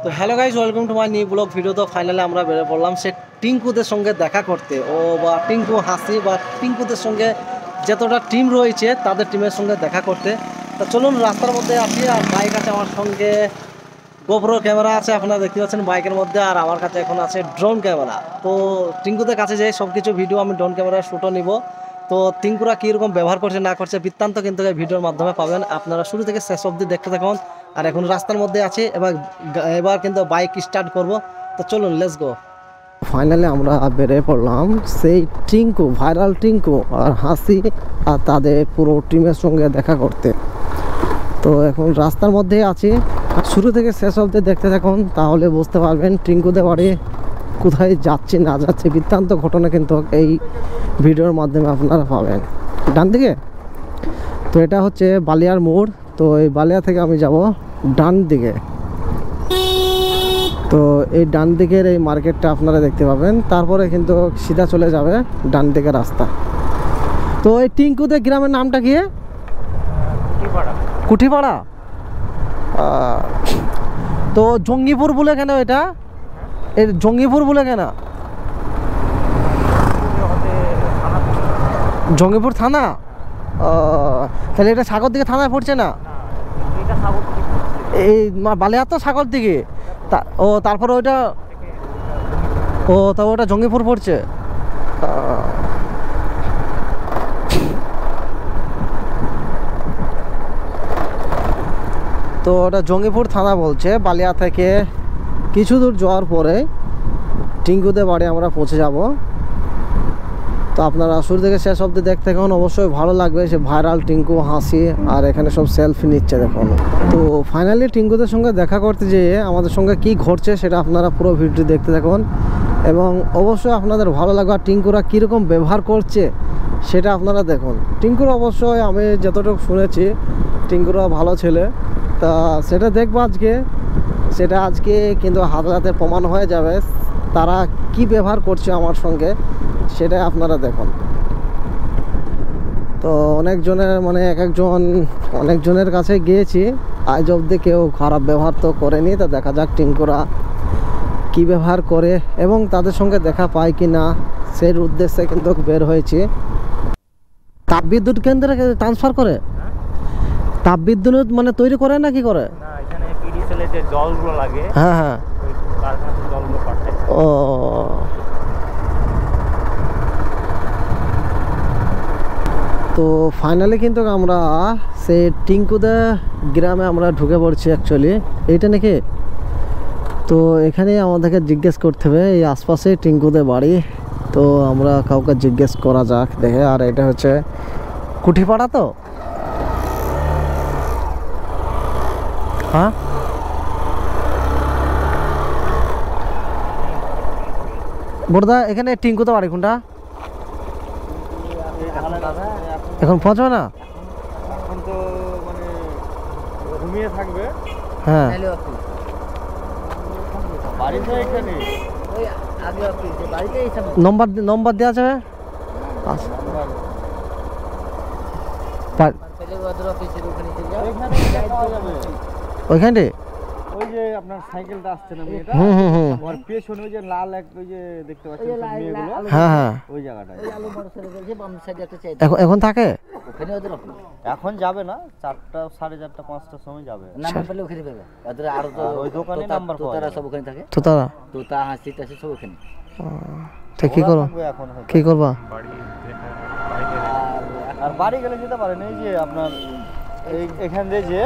তো hello guys, welcome to my new blog video. তো finally আমরা বেরিয়ে পড়লাম সে টিঙ্কুদের সঙ্গে দেখা করতে, বা টিঙ্কু হাসি বা টিঙ্কুদের সঙ্গে যতটা টিম রয়েছে তাদের টিমের সঙ্গে দেখা করতে। তো চলুন, রাস্তার মধ্যে আছি আর বাইক আছে আমার সঙ্গে, গোপ্রো ক্যামেরা আছে আপনারা দেখতে পাচ্ছেন বাইকের মধ্যে, আর আমার কাছে এখন আছে ড্রোন ক্যামেরা। তো টিঙ্কুদের কাছে যাই সব কিছু ভিডিও আমি ড্রোন ক্যামেরার শ্যুটও নিব। তো টিঙ্কুরা কীরকম ব্যবহার করছে না করছে বৃত্তান্ত কিন্তু এই ভিডিওর মাধ্যমে পাবেন, আপনারা শুরু থেকে শেষ অবধি দেখতে থাকুন। আর এখন রাস্তার মধ্যে আছে, এবার কিন্তু বাইক স্টার্ট করব। তো চলুন, লেটস গো। ফাইনালি আমরা বেরিয়ে পড়লাম সেই টিঙ্কু, ভাইরাল টিঙ্কু আর হাসি আর তাদের পুরো টিমের সঙ্গে দেখা করতে। তো এখন রাস্তার মধ্যে আছি, শুরু থেকে শেষ অবধি দেখতে থাকুন, তাহলে বুঝতে পারবেন টিঙ্কুদের বাড়ি কোথায় যাচ্ছে না যাচ্ছে বৃত্তান্ত ঘটনা কিন্তু এই ভিডিওর মাধ্যমে আপনারা পাবেন। ডান দিকে তো এটা হচ্ছে বালিয়ার মোড়, তো এই বালিয়া থেকে আমি যাব ডান দিকে। তো এই ডান দিকের এই মার্কেটটা আপনারা দেখতে পাবেন, তারপরে কিন্তু সিধা চলে যাবে ডান দিকে রাস্তা। তো এই টিঙ্কুদের গ্রামের নামটা কি? কুঠিপাড়া। তো জঙ্গিপুর বলে কেন এটা? এর জঙ্গিপুর বলে কেন? জঙ্গিপুর থানা? তাহলে এটা সাগর দিকে থানায় পড়ছে না? এই বালিয়া তো সাগর দিকে। ও তারপরে ওইটা, ও তা ওটা জঙ্গিপুর পড়ছে। তো ওটা জঙ্গিপুর থানা বলছে। বালিয়া থেকে কিছু দূর যাওয়ার পরে টিঙ্কুদের বাড়ি আমরা পৌঁছে যাব। তো আপনারা শুরু থেকে শেষ অবধি দেখতে থাকুন, অবশ্যই ভালো লাগবে। সে ভাইরাল টিঙ্কু হাসি আর এখানে সব সেলফি নিচ্ছে দেখুন। তো ফাইনালি টিঙ্কুদের সঙ্গে দেখা করতে যেয়ে আমাদের সঙ্গে কি ঘটছে সেটা আপনারা পুরো ভিডিও দেখতে থাকুন, এবং অবশ্যই আপনাদের ভালো লাগবে। আর টিঙ্কুরা কীরকম ব্যবহার করছে সেটা আপনারা দেখুন। টিঙ্কুরা অবশ্যই আমি যতটুকু শুনেছি টিঙ্কুরা ভালো ছেলে, তা সেটা দেখবো আজকে। সেটা আজকে কিন্তু হাতে হাতে প্রমাণ হয়ে যাবে তারা কি ব্যবহার করছে আমার সঙ্গে, সেটা আপনারা দেখুন। তো অনেকজনের অনেকজনের কাছে গিয়েছি, আজ অবধি কেউ খারাপ ব্যবহার তো করেনি। তা দেখা যাক টিঙ্কুরা কি ব্যবহার করে এবং তাদের সঙ্গে দেখা পায় কি না, সেই উদ্দেশ্যে কিন্তু বের হয়েছি। তাপবিদ্যুৎ কেন্দ্রে ট্রান্সফার করে? তাপবিদ্যুৎ মানে তৈরি করে না কি করে? জলগুলো লাগে, হ্যাঁ হ্যাঁ, ও তো ফাইনালি কিন্তু আমরা সে টিঙ্কুদা গ্রামে আমরা ঢুকে পড়ছি। অ্যাকচুয়ালি এইটা নাকি, তো এখানে আমাদেরকে জিজ্ঞেস করতে হবে এই আশপাশে টিঙ্কুদের বাড়ি। তো আমরা কাউকে জিজ্ঞেস করা যাক দেখে। আর এটা হচ্ছে কুঠিপাড়া তো, হ্যাঁ বড়দা এখানে টিঙ্কুদা বাড়ি কোনটা? এখন পৌঁছবে না, এখন তো মানে ঘুমিয়ে থাকবে। হ্যাঁ বাড়ি তো এখানে, ওই আগে অফিস বাড়িতে এইসব নম্বর দেওয়া যাবে? পেলে ওদের অফিসের ওখানে চলে যাও, এখানে পাওয়া যাবে। ওইখানে ওই যে আপনার সাইকেলটা আসছে না এটা, ওর পেছনে ওই যে লাল এক ওই যে দেখতে পাচ্ছেন সব মেয়েগুলো, হ্যাঁ হ্যাঁ, ওই জায়গাটায়। ওই আলু বড় ছেড়ে দিয়েছে বাম সাইডে একটা চাই, এখন থাকে ওখানে ওদের অফিস। এখন যাবে না, 4টা 4:30 5টার সময় যাবে। নাম্বার পেলে ওখানে পাবে, ওদের আর তো ওই দোকানে নাম্বার পাওয়া তারা যাবে। সব ওখানে থাকে, তো তারা তো তা হাসি টাসি সব ওখানে। তো কি করবো, এখন হয়তো। কি করবা? আর বাড়ি গেলে যেতে পারেন এই যে আপনার এখান দিয়ে যে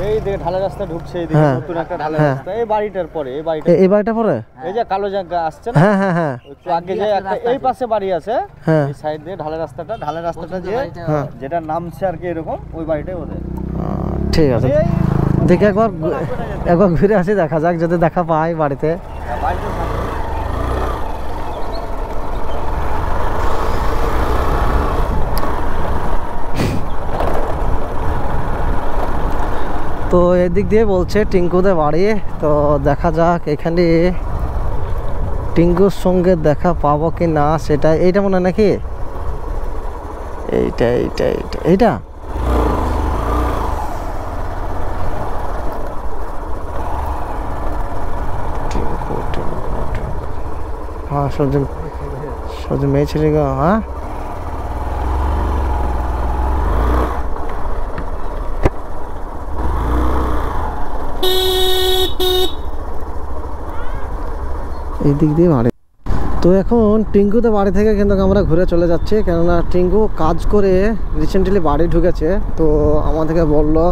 এই দিকে ঢালা রাস্তা ঢুকছে, এই দিকে নতুন একটা ঢালা রাস্তা, এই বাড়িটার পরে এই বাড়িটা পরে এই যে কালো জায়গা আসছে না, হ্যাঁ হ্যাঁ হ্যাঁ, একটু আগে যে একটা এই পাশে বাড়ি আছে, এই সাইড দিয়ে ঢালা রাস্তাটা যে যেটা নামছে আর কি এরকম, ওই বাড়িটাই ওদের। ঠিক আছে, দেখে একবার ঘুরে আসি, দেখা যাক যদি দেখা পাই বাড়িতে। তো এদিক দিয়ে বলছে টিঙ্কুদের বাড়ি, তো দেখা যাক এখানে টিঙ্কুর সঙ্গে দেখা পাবো কি না সেটা। এইটা মনে হয় নাকি, এইটা এইটা এইটা এইটা হ্যাঁ সূর্য সূর্য মেয়ে ছেলে গো হ্যাঁ এই দিক দিয়ে বাড়ি। তো এখন টিঙ্কুতে বাড়ি থেকে কিন্তু আমরা ঘুরে চলে যাচ্ছি, কেননা টিঙ্কু কাজ করে রিসেন্টলি বাড়ি ঢুকেছে। তো আমাদেরকে বললো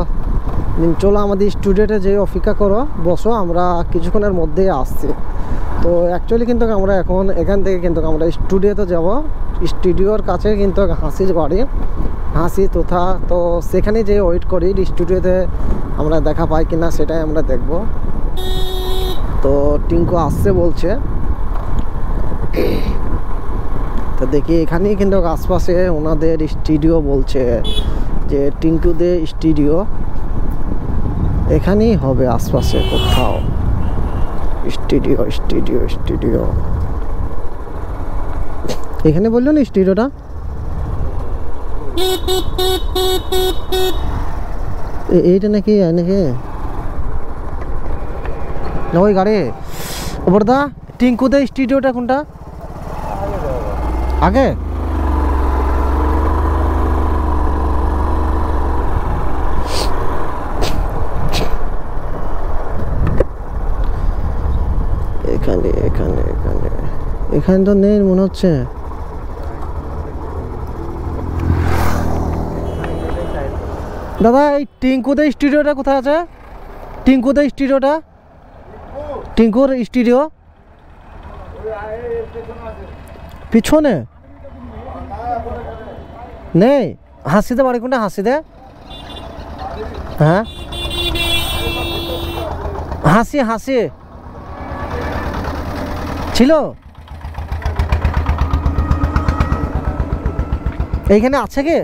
চলো আমাদের স্টুডিওতে যে অপেক্ষা করো, বসো, আমরা কিছুক্ষণের মধ্যেই আসছি। তো অ্যাকচুয়ালি কিন্তু আমরা এখন এখান থেকে কিন্তু আমরা স্টুডিওতে যাব। স্টুডিওর কাছে কিন্তু হাসির বাড়ি, হাসি তোথা। তো সেখানে যে ওয়েট করি স্টুডিওতে আমরা দেখা পাই কিনা সেটাই আমরা দেখব। তো টিঙ্কু আসছে বলছে, তো দেখি এখানেই কিন্তু আশপাশে ওনাদের স্টুডিও বলছে যে টিঙ্কুদের স্টুডিও এখানেই হবে আশপাশে কোথাও। স্টুডিও স্টুডিও স্টুডিও এখানে বললো না স্টুডিওটা। এইটা নাকি নাকি না ওই গাড়ি ওপরদা টিঙ্কুদের স্টুডিওটা কোনটা আগে? এখানে এখানে এখানে এখানে তো নেই মনে হচ্ছে। দাদা এই টিঙ্কুদের স্টুডিওটা কোথায় আছে? টিঙ্কুদের স্টুডিওটা, টিঙ্কুর স্টুডিও পিছনে নেই। হাসিতে বাড়ি কোনটা? হাসিতে হ্যাঁ হাসি হাসি ছিল এইখানে আছে কি?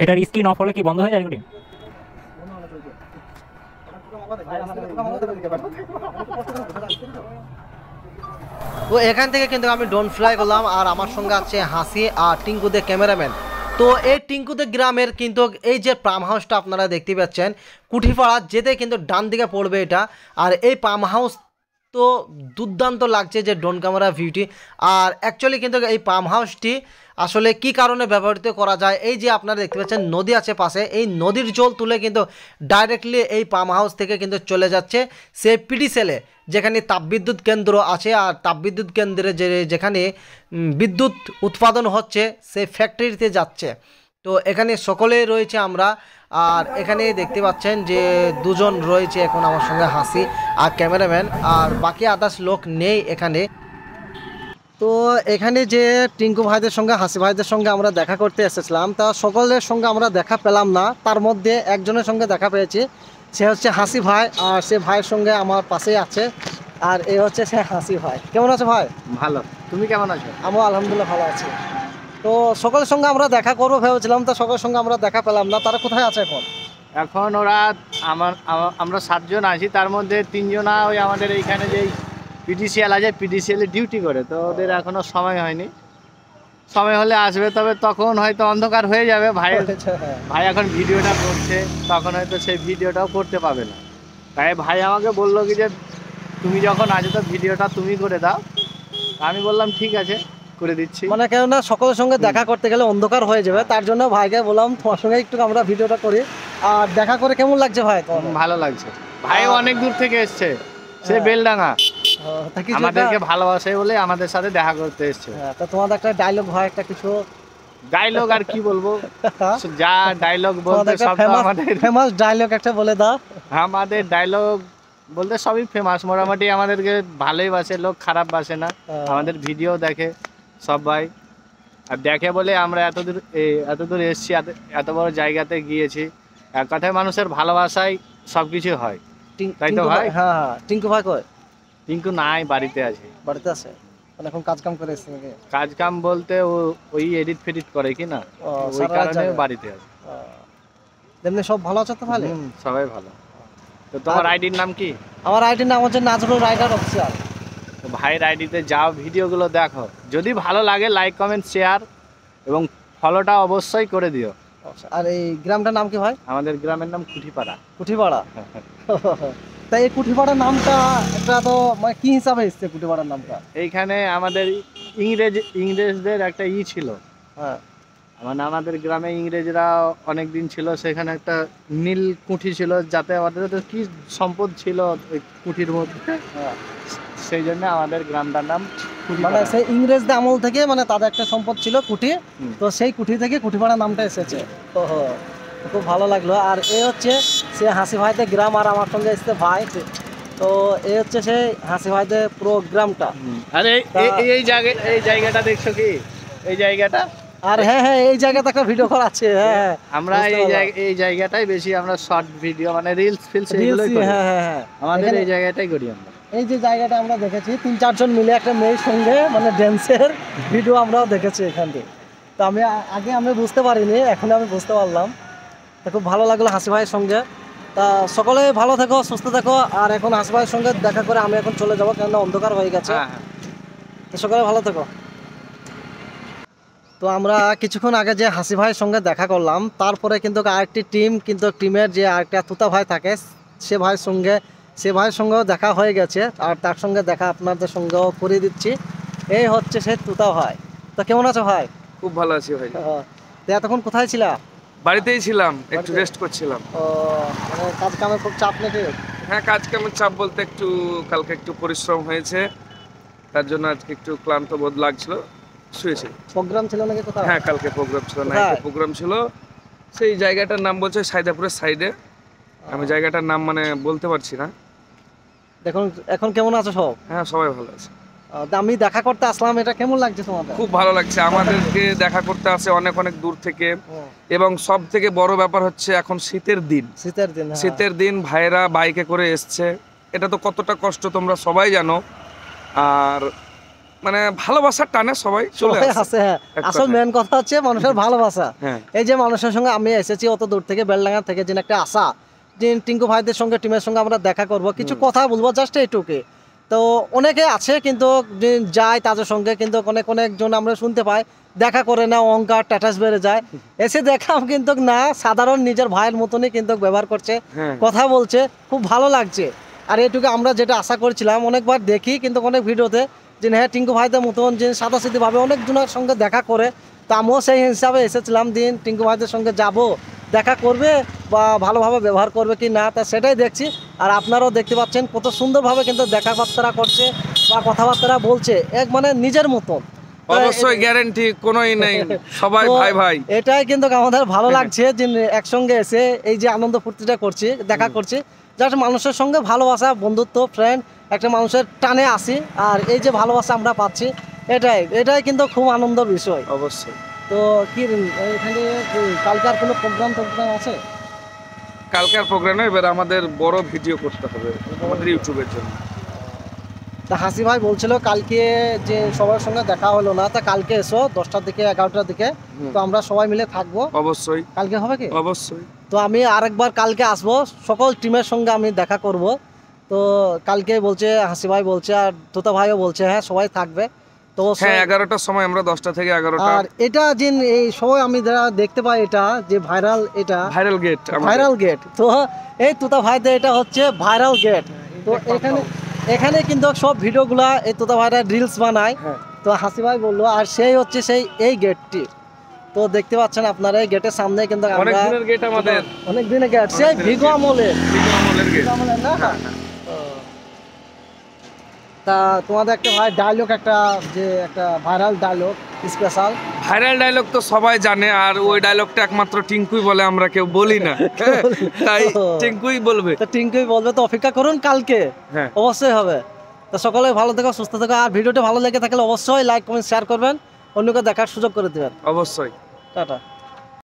এটার স্ক্রিন অফ হলে কি বন্ধ হয়ে যায় রেকর্ডিং? তো এখান থেকে কিন্তু আমি ড্রোন ফ্লাই করলাম, আর আমার সঙ্গে আছে হাসি আর টিঙ্কুদে ক্যামেরাম্যান। তো এই টিঙ্কুদে গ্রামের কিন্তু এই যে পাম হাউসটা আপনারা দেখতে পাচ্ছেন কুঠিপাড়া যেতে কিন্তু ডান দিকে পড়বে এটা। আর এই পাম হাউস তো দুর্দান্ত লাগছে যে ড্রোন ক্যামেরা ভিউটি। আর অ্যাকচুয়ালি কিন্তু এই পাম হাউসটি আসলে কি কারণে ব্যবহৃত করা যায়, এই যে আপনারা দেখতে পাচ্ছেন নদী আছে পাশে, এই নদীর জল তুলে কিন্তু ডাইরেক্টলি এই পাম হাউস থেকে কিন্তু চলে যাচ্ছে সে পিডিসেলে, যেখানে তাপবিদ্যুৎ কেন্দ্র আছে। আর তাপবিদ্যুৎ কেন্দ্রে যেখানে বিদ্যুৎ উৎপাদন হচ্ছে সেই ফ্যাক্টরিতে যাচ্ছে। তো এখানে সকলেই রয়েছে আমরা, আর এখানে দেখতে পাচ্ছেন যে দুজন রয়েছে এখন আমার সঙ্গে, হাসি আর ক্যামেরাম্যান, আর বাকি আদার্স লোক নেই এখানে। তো এখানে যে টিঙ্কু ভাইদের সঙ্গে হাসি ভাইদের সঙ্গে আমরা দেখা করতে এসেছিলাম, তা সকলের সঙ্গে আমরা দেখা পেলাম না। তার মধ্যে একজনের সঙ্গে দেখা পেয়েছি, সে হচ্ছে হাসি ভাই, আর সে ভাইয়ের সঙ্গে আমার পাশেই আছে। আর এ হচ্ছে সে হাসি ভাই। কেমন আছে ভাই? ভালো, তুমি কেমন আছো? আমিও আলহামদুলিল্লাহ ভালো আছি। তো সকলের সঙ্গে আমরা দেখা করবো ভেবেছিলাম, তো সকলের সঙ্গে আমরা দেখা পেলাম না। তারা কোথায় আছে এখন? এখন ওরা আমরা 7 জন আছি, তার মধ্যে 3 জনা ওই আমাদের এইখানে যে পিডিসিএল আছে পিডিসিএলে ডিউটি করে, তো ওদের এখনো সময় হয়নি। সময় হলে আসবে, তবে তখন হয়তো অন্ধকার হয়ে যাবে। ভাই এখন ভিডিওটা করছে, তখন হয়তো সেই ভিডিওটাও করতে পাবে না। তাই ভাই আমাকে বললো কি যে তুমি যখন আছো তো ভিডিওটা তুমি করে দাও। আমি বললাম ঠিক আছে, করে দিচ্ছি। মানে কেননা সকলের সঙ্গে দেখা করতে গেলে অন্ধকার হয়ে যাবে, তার জন্য ভাইকে বললাম তোমার সঙ্গে একটু আমরা ভিডিওটা করি। আর দেখা করে কেমন লাগছে ভাই? ভালো লাগছে। ভাই অনেক দূর থেকে এসছে, সে বেলডাঙ্গা, আমাদেরকে ভালোবাসে বলে আমাদের সাথে দেখা করতে এসছে। তো তোমাদের একটা ডায়লগ হয়, একটা কিছু ডায়লগ আর কি বলবো, যা ডায়লগ বলতে সব তো আমাদের ফেমাস ডায়লগ একটা বলে দাও। আমাদের ডায়লগ বলতে সবই ফেমাস, মোটামুটি আমাদেরকে ভালোই বাসে লোক, খারাপ বাসে না। আমাদের ভিডিও দেখে সবাই, আর দেখে বলে আমরা এতদূর এসেছি, এত বড় জায়গাতে গিয়েছি। এক কথায় মানুষের ভালোবাসায় সব কিছু হয়, তাই তো ভাই? হ্যাঁ হ্যাঁ। টিঙ্কু ভাই কই? টিঙ্কু নাই, বাড়িতে আছে। বাড়িতে আছে, মানে এখন কাজ কাম করে এসছে নাকি? কাজ কাম বলতে ওই এডিট ফেডিট করে কি না, ওই সারা রাত কারণে জাগে। বাড়িতে আছে। এমনি সব ভালো আছে তো? ভালো। সবাই ভালো। তো তোমার আইডির নাম কি? আমার আইডির নাম হচ্ছে নাজরুল রাইডার অফিসিয়াল। তো ভাইয়ের আইডিতে যাও, ভিডিওগুলো দেখো, যদি ভালো লাগে লাইক কমেন্ট শেয়ার এবং ফলোটা অবশ্যই করে দিও। আর এই গ্রামটার নাম কি ভাই? আমাদের গ্রামের নাম কুঠিপাড়া। কুঠিপাড়া। তাই এই কুঠিপাড়ার নামটা একটা তো মানে কি হিসাবে এসছে কুঠিপাড়ার নামটা? এইখানে আমাদের ইংরেজদের একটা ছিল, হ্যাঁ মানে আমাদের গ্রামে ইংরেজরা অনেক দিন ছিল, সেখানে একটা নীল কুঠি ছিল, যাতে আমাদের কি সম্পদ ছিল ওই কুঠির মধ্যে, হ্যাঁ। সেই জন্য আমাদের গ্রামটার নাম মানে কুঠিপাড়া। সেই ইংরেজদের আমল থেকে মানে তাদের একটা সম্পদ ছিল কুঠি, তো সেই কুঠি থেকে কুঠিপাড়া নামটা এসেছে। তো খুব ভালো লাগলো। আর এ হচ্ছে সে হাসি ভাইদের গ্রাম, আর আমার সঙ্গে এসছে ভাই। তো এ হচ্ছে সেই হাসি ভাইদের পুরো গ্রামটা। আরে এই জায়গাটা দেখছো কি, এই জায়গাটা? আর হ্যাঁ হ্যাঁ, এই জায়গাতে একটা ভিডিও করা আছে। হ্যাঁ আমরা এই জায়গাটাই বেশি আমরা শর্ট ভিডিও মানে রিলস এগুলোই করি। হ্যাঁ হ্যাঁ হ্যাঁ, আমাদের এই জায়গাটাই করি আমরা। এই যে জায়গাটা আমরা দেখেছি 3-4 জন মিলে একটা মেয়ের সঙ্গে মানে ড্যান্সের ভিডিও আমরাও দেখেছি এখান থেকে। তো আগে আমি বুঝতে পারিনি, এখন আমি বুঝতে পারলাম। তো খুব ভালো লাগলো হাসি ভাইয়ের সঙ্গে। তা সকলে ভালো থেকো, সুস্থ থেকো। আর এখন হাসি ভাইয়ের সঙ্গে দেখা করে আমি এখন চলে যাবো, কেননা অন্ধকার হয়ে গেছে। তো সকলে ভালো থেকো। তো আমরা কিছুক্ষণ আগে যে হাসি ভাইয়ের সঙ্গে দেখা করলাম, তারপরে কিন্তু আরেকটি টিমের যে আরেকটা তুতা ভাই থাকে, সে ভাইয়ের সঙ্গেও দেখা হয়ে গেছে। আর তার সঙ্গে দেখা আপনাদের সঙ্গেও করিয়ে দিচ্ছি। এই হচ্ছে সে তুতা ভাই। তো কেমন আছো ভাই? খুব ভালো আছি ভাই। তো এতক্ষণ কোথায় ছিলা? বাড়িতেই ছিলাম, একটু রেস্ট করছিলাম। ও মানে কাজ কামের খুব চাপ নাকি? হ্যাঁ, কাজ কামের চাপ বলতে একটু কালকে একটু পরিশ্রম হয়েছে, তার জন্য আজকে একটু ক্লান্ত বোধ লাগছিল, শুয়েছি। প্রোগ্রাম ছিল নাকি কোথাও? হ্যাঁ, কালকে প্রোগ্রাম ছিল, কোথায়? নাইটে প্রোগ্রাম ছিল। সেই জায়গাটার নাম বলছে সাইদাপুরের সাইডে, আমি জায়গাটার নাম মানে বলতে পারছি না। দেখুন এখন কেমন আছো সব? হ্যাঁ, সবাই ভালো আছে। তা আমি দেখা করতে আসলাম, এটা কেমন লাগছে তোমাদের? খুব ভালো লাগছে, আমাদেরকে দেখা করতে আসে অনেক অনেক দূর থেকে। এবং সব থেকে বড় ব্যাপার হচ্ছে এখন শীতের দিন, হ্যাঁ। শীতের দিন ভাইয়েরা বাইকে করে এসছে, এটা তো কতটা কষ্ট তোমরা সবাই জানো। আর মানে ভালোবাসার টানে সবাই চলে আসে। হ্যাঁ, আসল মেন কথা হচ্ছে মানুষের ভালোবাসা। হ্যাঁ। এই যে মানুষের সঙ্গে আমি এসেছি অত দূর থেকে, বেলডাঙ্গা থেকে, যে একটা আশা যে টিঙ্কু ভাইদের সঙ্গে টিমের সঙ্গে আমরা দেখা করব, কিছু কথা বলবো, জাস্ট এইটুকু। তো অনেকে আছে কিন্তু যায় তাদের সঙ্গে, কিন্তু অনেকজন আমরা শুনতে পাই দেখা করে না, অহংকার স্ট্যাটাস বেড়ে যায়। এসে দেখাম কিন্তু না, সাধারণ নিজের ভাইয়ের মতনই কিন্তু ব্যবহার করছে, কথা বলছে, খুব ভালো লাগছে। আর এইটুকু আমরা যেটা আশা করছিলাম, অনেকবার দেখি কিন্তু অনেক ভিডিওতে যে হ্যাঁ টিঙ্কু ভাইদের মতন যে সাদাসিধেভাবে অনেকজনের সঙ্গে দেখা করে, তো আমিও সেই হিসাবে এসেছিলাম দিন টিঙ্কু ভাইদের সঙ্গে যাব, দেখা করবে বা ভালোভাবে ব্যবহার করবে কি না, তা সেটাই দেখছি। আর আপনারাও দেখতে পাচ্ছেন কত সুন্দরভাবে কিন্তু দেখাবার্তা করছে বা কথাবার্তা বলছে, এক মানে নিজের মতন। অবশ্যই গ্যারান্টি কোনোই নেই, সবাই ভাই ভাই। এটাই কিন্তু আমাদের ভালো লাগছে যে একসঙ্গে এসে এই যে আনন্দ ফুর্তিটা করছি, দেখা করছি, জাস্ট মানুষের সঙ্গে ভালোবাসা, বন্ধুত্ব, ফ্রেন্ড, একটা মানুষের টানে আসি। আর এই যে ভালোবাসা আমরা পাচ্ছি, এটাই কিন্তু খুব আনন্দের বিষয়। অবশ্যই। তো কি এখানে কালকে আর কোনো প্রোগ্রাম আছে? কালকে আর প্রোগ্রামে এবার আমাদের বড় ভিডিও করতে হবে আমাদের ইউটিউবের জন্য। তা হাসি ভাই বলছিল কালকে যে সবার সঙ্গে দেখা হলো না, তা কালকে এসো 10টার দিকে 11টার দিকে, তো আমরা সবাই মিলে থাকবো। অবশ্যই। কালকে হবে কি? অবশ্যই। তো আমি আরেকবার কালকে আসবো, সকল টিমের সঙ্গে আমি দেখা করব। তো কালকে বলছে হাসি ভাই বলছে, আর তোতা ভাইও বলছে হ্যাঁ সবাই থাকবে। তো হ্যাঁ, 11টার সময় আমরা 10টা থেকে 11টা। আর এটা যে এই সময় আমি যারা দেখতে পাই, এটা যে ভাইরাল গেট, তো এই তোতা ভাইদের এটা হচ্ছে ভাইরাল গেট। তো এখানে কিন্তু সব ভিডিওগুলা এই তোতা ভাইরা রিলস বানায়। তো হাসি ভাই বললো, আর সেই হচ্ছে এই গেটটি। তো দেখতে পাচ্ছেন আপনারা, এই গেটের সামনে কিন্তু অনেক দিনের গেট, আমাদের অনেক দিনের গেট, সেই ভিগো আমলের গেট। না। তা তোমাদের একটা ভাই ডায়লগ, একটা viral dialogue special. Viral dialogue তো সবাই জানে, আর ওই ডায়লগটা একমাত্র টিঙ্কুই বলে, আমরা কেউ বলি না। তাই টিঙ্কুই বলবে। তো টিঙ্কুই বলবে, তো অপেক্ষা করুন কালকে, হ্যাঁ অবশ্যই হবে। তো সকলে ভালো থেকো, সুস্থ থেকো, আর ভিডিওটা ভালো লেগে থাকলে অবশ্যই লাইক কমেন্ট শেয়ার করবেন, অন্যকে দেখার সুযোগ করে দেবেন। অবশ্যই। টাটা।